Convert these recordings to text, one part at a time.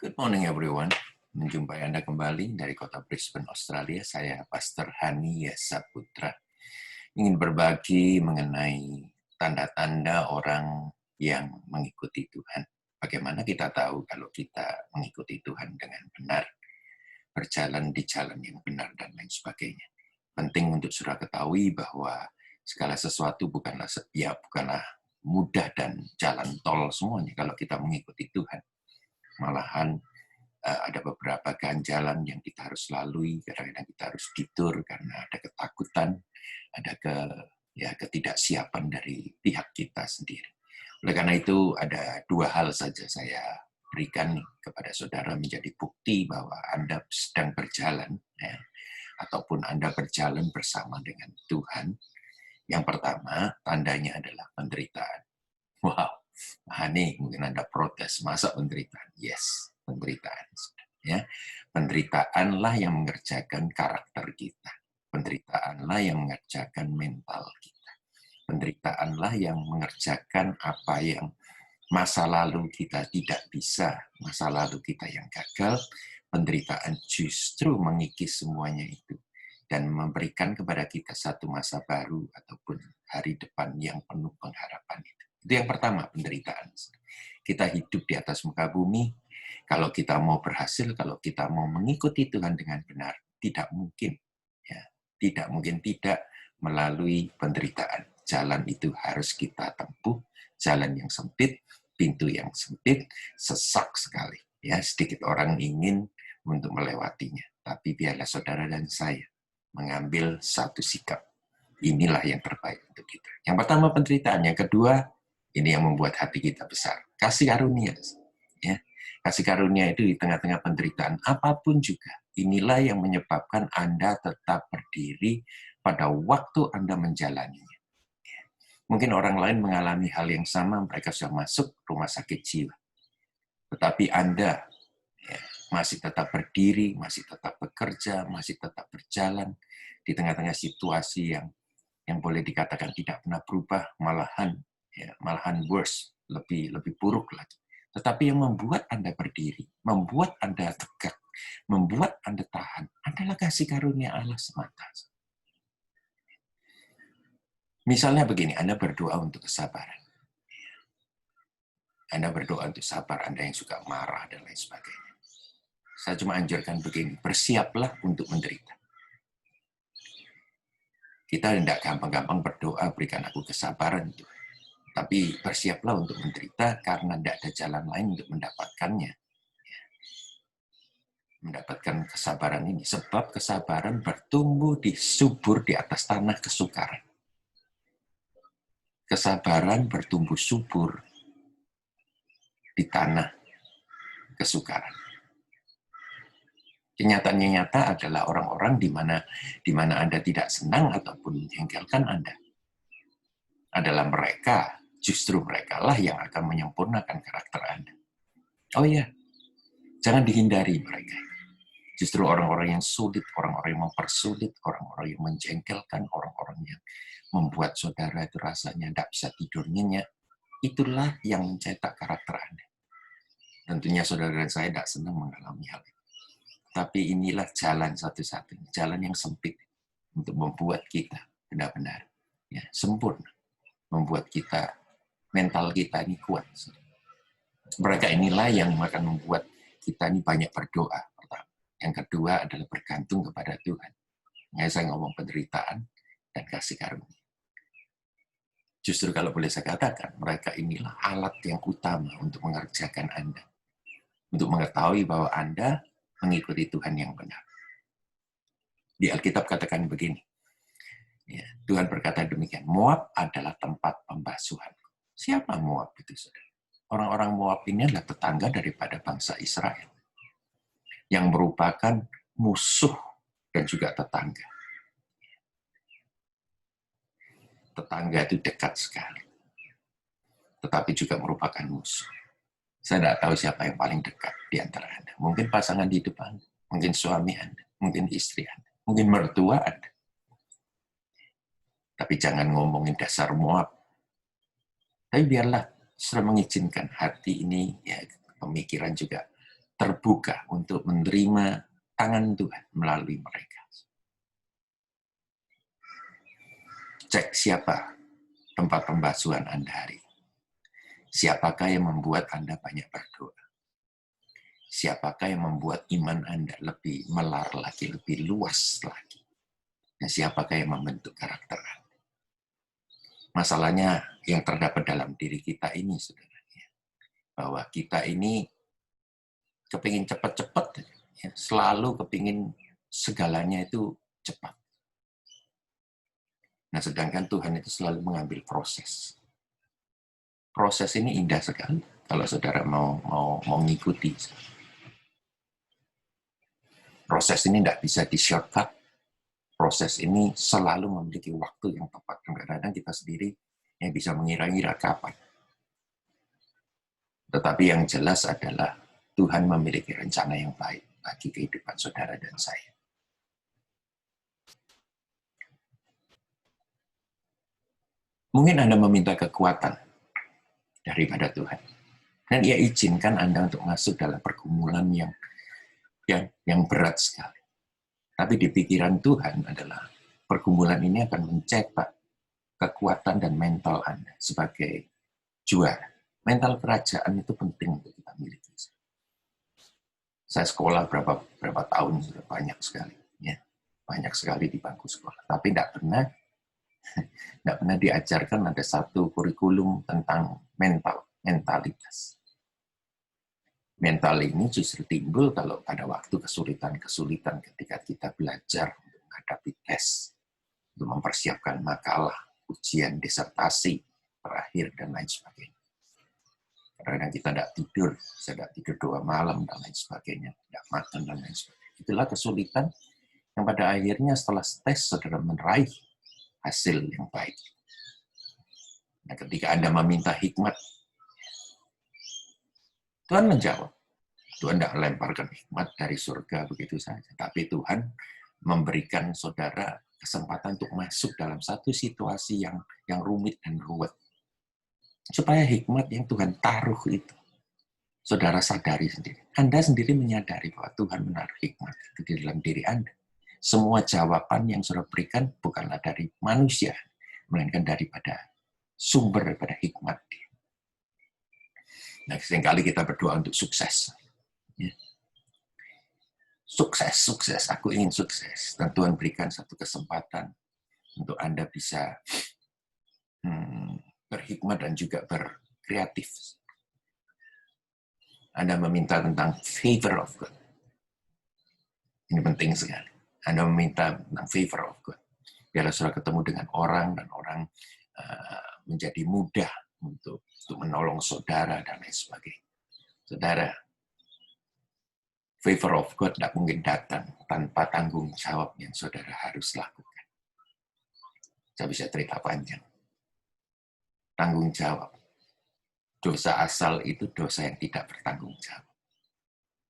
Good morning everyone. Menjumpai Anda kembali dari kota Brisbane, Australia. Saya Pastor Hani Saputra. Ingin berbagi mengenai tanda-tanda orang yang mengikuti Tuhan. Bagaimana kita tahu kalau kita mengikuti Tuhan dengan benar, berjalan di jalan yang benar dan lain sebagainya. Penting untuk saudara ketahui bahwa segala sesuatu bukanlah mudah dan jalan tol semuanya kalau kita mengikuti Tuhan. Malahan ada beberapa ganjalan yang kita harus lalui, kadang-kadang kita harus detour karena ada ketakutan, ada ketidaksiapan dari pihak kita sendiri. Oleh karena itu, ada dua hal saja saya berikan kepada saudara menjadi bukti bahwa Anda sedang berjalan, ataupun Anda berjalan bersama dengan Tuhan. Yang pertama, tandanya adalah penderitaan. Wow, Hani, mungkin Anda protes, masa penderitaan? Yes, penderitaan. Ya, penderitaanlah yang mengerjakan karakter kita. Penderitaanlah yang mengerjakan mental kita. Penderitaanlah yang mengerjakan apa yang masa lalu kita tidak bisa, masa lalu kita yang gagal. Penderitaan justru mengikis semuanya itu dan memberikan kepada kita satu masa baru ataupun hari depan yang penuh pengharapan itu. Itu yang pertama, penderitaan. Kita hidup di atas muka bumi, kalau kita mau berhasil, kalau kita mau mengikuti Tuhan dengan benar, tidak mungkin. Ya, tidak mungkin tidak melalui penderitaan. Jalan itu harus kita tempuh, jalan yang sempit, pintu yang sempit, sesak sekali. Ya, sedikit orang ingin untuk melewatinya. Tapi biarlah saudara dan saya mengambil satu sikap. Inilah yang terbaik untuk kita. Yang pertama penderitaan, yang kedua ini yang membuat hati kita besar. Kasih karunia. Ya. Kasih karunia itu di tengah-tengah penderitaan apapun juga. Inilah yang menyebabkan Anda tetap berdiri pada waktu Anda menjalaninya. Mungkin orang lain mengalami hal yang sama, mereka sudah masuk rumah sakit jiwa. Tetapi Anda masih tetap berdiri, masih tetap bekerja, masih tetap berjalan di tengah-tengah situasi yang boleh dikatakan tidak pernah berubah, malahan worse, lebih buruk lagi. Tetapi yang membuat Anda berdiri, membuat Anda tegak, membuat Anda tahan, adalah kasih karunia Allah semata. Misalnya begini, Anda berdoa untuk kesabaran. Anda berdoa untuk sabar, Anda yang suka marah dan lain sebagainya. Saya cuma anjurkan begini, bersiaplah untuk menderita. Kita tidak gampang-gampang berdoa, berikan aku kesabaran. Tapi bersiaplah untuk menderita karena tidak ada jalan lain untuk mendapatkannya. Mendapatkan kesabaran ini. Sebab kesabaran bertumbuh subur di atas tanah kesukaran. Kesabaran bertumbuh subur di tanah kesukaran. Kenyataannya nyata adalah orang-orang di mana Anda tidak senang ataupun menjengkelkan Anda. Adalah mereka, justru mereka lah yang akan menyempurnakan karakter Anda. Oh iya, jangan dihindari mereka. Justru orang-orang yang sulit, orang-orang yang mempersulit, orang-orang yang menjengkelkan, orang-orang yang membuat saudara itu rasanya tidak bisa tidur nyenyak, itulah yang mencetak karakter Anda. Tentunya saudara dan saya tidak senang mengalami hal itu. Tapi inilah jalan satu-satunya, jalan yang sempit untuk membuat kita benar-benar sempurna, membuat kita, mental kita ini kuat. Mereka inilah yang akan membuat kita ini banyak berdoa. Pertama. Yang kedua adalah bergantung kepada Tuhan. Saya ngomong penderitaan dan kasih karunia. Justru kalau boleh saya katakan, mereka inilah alat yang utama untuk mengerjakan Anda. Untuk mengetahui bahwa Anda mengikuti Tuhan yang benar. Di Alkitab katakan begini, Tuhan berkata demikian, Moab adalah tempat pembasuhan. Siapa Moab itu, saudara? Orang-orang Moab ini adalah tetangga daripada bangsa Israel, yang merupakan musuh dan juga tetangga. Tetangga itu dekat sekali, tetapi juga merupakan musuh. Saya tidak tahu siapa yang paling dekat di antara Anda. Mungkin pasangan hidup Anda, mungkin suami Anda, mungkin istri Anda, mungkin mertua Anda. Tapi jangan ngomongin dasar Moab. Tapi biarlah sudah mengizinkan hati ini, pemikiran juga terbuka untuk menerima tangan Tuhan melalui mereka. Cek siapa tempat pembasuhan Anda hari ini. Siapakah yang membuat Anda banyak berdoa? Siapakah yang membuat iman Anda lebih melar lagi, lebih luas lagi? Dan siapakah yang membentuk karakter Anda? Masalahnya yang terdapat dalam diri kita ini, saudara, bahwa kita ini kepingin cepat-cepat, ya, selalu kepingin segalanya itu cepat. Nah, sedangkan Tuhan itu selalu mengambil proses. Proses ini indah sekali kalau saudara mau mengikuti. Proses ini tidak bisa di-shortcut. Proses ini selalu memiliki waktu yang tepat. Kadang-kadang kita sendiri yang bisa mengira-ngira kapan. Tetapi yang jelas adalah Tuhan memiliki rencana yang baik bagi kehidupan saudara dan saya. Mungkin Anda meminta kekuatan daripada Tuhan. Dan Ia izinkan Anda untuk masuk dalam pergumulan yang berat sekali. Tapi di pikiran Tuhan adalah pergumulan ini akan mencetak kekuatan dan mental Anda sebagai juara. Mental kerajaan itu penting untuk kita miliki. Saya sekolah berapa tahun, sudah banyak sekali. Ya, banyak sekali di bangku sekolah. Tapi tidak pernah diajarkan ada satu kurikulum tentang mentalitas. Mental ini justru timbul kalau pada waktu kesulitan-kesulitan ketika kita belajar untuk menghadapi tes, untuk mempersiapkan makalah, ujian, disertasi, terakhir, dan lain sebagainya. Kadang-kadang kita tidak tidur, saya tidak tidur 2 malam, dan lain sebagainya, tidak makan, dan lain sebagainya. Itulah kesulitan yang pada akhirnya setelah tes, saudara meraih hasil yang baik. Nah, ketika Anda meminta hikmat, Tuhan menjawab. Tuhan tidak melemparkan hikmat dari surga begitu saja. Tapi Tuhan memberikan saudara kesempatan untuk masuk dalam satu situasi yang rumit dan ruwet. Supaya hikmat yang Tuhan taruh itu, saudara sadari sendiri. Anda sendiri menyadari bahwa Tuhan menaruh hikmat itu di dalam diri Anda. Semua jawaban yang saudara berikan bukanlah dari manusia, melainkan daripada sumber daripada hikmat. Nah, seringkali kita berdoa untuk sukses. Ya. Sukses, aku ingin sukses. Dan Tuhan berikan satu kesempatan untuk Anda bisa berhikmat dan juga berkreatif. Anda meminta tentang favor of God. Ini penting sekali. Anda meminta tentang favor of God. Biarlah saudara ketemu dengan orang, dan orang menjadi mudah untuk menolong saudara, dan lain sebagainya. Saudara, favor of God tidak mungkin datang tanpa tanggung jawab yang saudara harus lakukan. Saya bisa cerita panjang. Tanggung jawab. Dosa asal itu dosa yang tidak bertanggung jawab.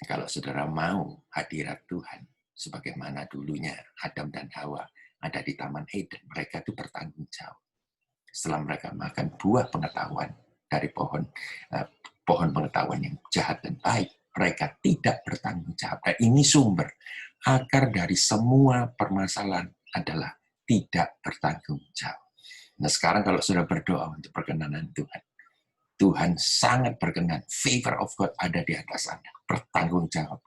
Kalau saudara mau hadirat Tuhan, sebagaimana dulunya Adam dan Hawa ada di Taman Eden, mereka itu bertanggung jawab. Setelah mereka makan buah pengetahuan dari pohon pengetahuan yang jahat dan baik, mereka tidak bertanggung jawab. Dan ini sumber, akar dari semua permasalahan adalah tidak bertanggung jawab. Nah, sekarang kalau sudah berdoa untuk perkenanan Tuhan, Tuhan sangat berkenan, favor of God ada di atas Anda, bertanggung jawab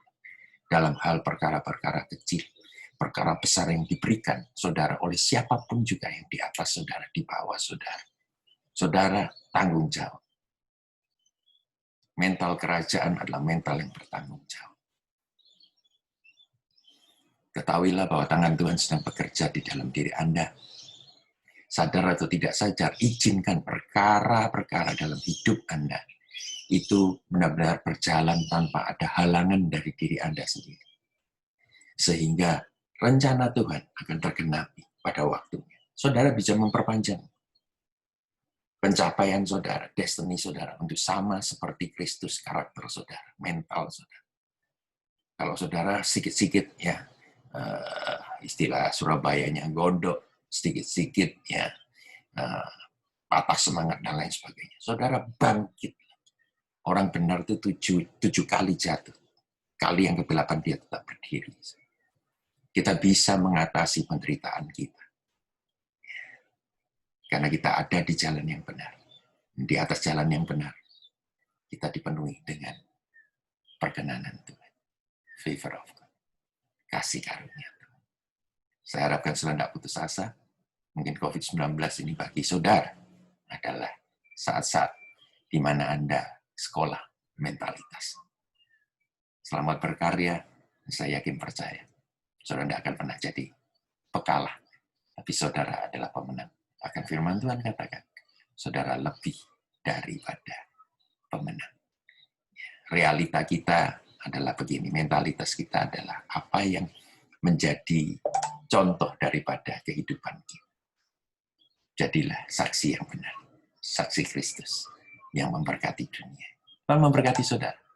dalam hal perkara-perkara kecil, perkara besar yang diberikan saudara oleh siapapun juga yang di atas saudara, di bawah saudara. Saudara tanggung jawab. Mental kerajaan adalah mental yang bertanggung jawab. Ketahuilah bahwa tangan Tuhan sedang bekerja di dalam diri Anda. Sadar atau tidak sadar, izinkan perkara-perkara dalam hidup Anda itu benar-benar berjalan tanpa ada halangan dari diri Anda sendiri. Sehingga rencana Tuhan akan tergenapi pada waktunya. Saudara bisa memperpanjang pencapaian saudara, destiny saudara, untuk sama seperti Kristus, karakter saudara, mental saudara. Kalau saudara sedikit-sedikit, ya, istilah Surabayanya gondok, sedikit-sedikit, ya, patah semangat dan lain sebagainya. Saudara bangkit. Orang benar itu tujuh kali jatuh, kali yang ke-8 dia tetap berdiri. Kita bisa mengatasi penderitaan kita. Karena kita ada di jalan yang benar. Di atas jalan yang benar, kita dipenuhi dengan perkenanan Tuhan. Favor of God. Kasih karunia Tuhan. Saya harapkan saudara tidak putus asa. Mungkin COVID-19 ini bagi saudara adalah saat-saat di mana Anda sekolah mentalitas. Selamat berkarya, saya yakin percaya. Saudara tidak akan pernah jadi pekalah, tapi saudara adalah pemenang. Akan firman Tuhan katakan, saudara lebih daripada pemenang. Realita kita adalah begini, mentalitas kita adalah apa yang menjadi contoh daripada kehidupan kita. Jadilah saksi yang benar, saksi Kristus yang memberkati dunia. Tuhan memberkati saudara.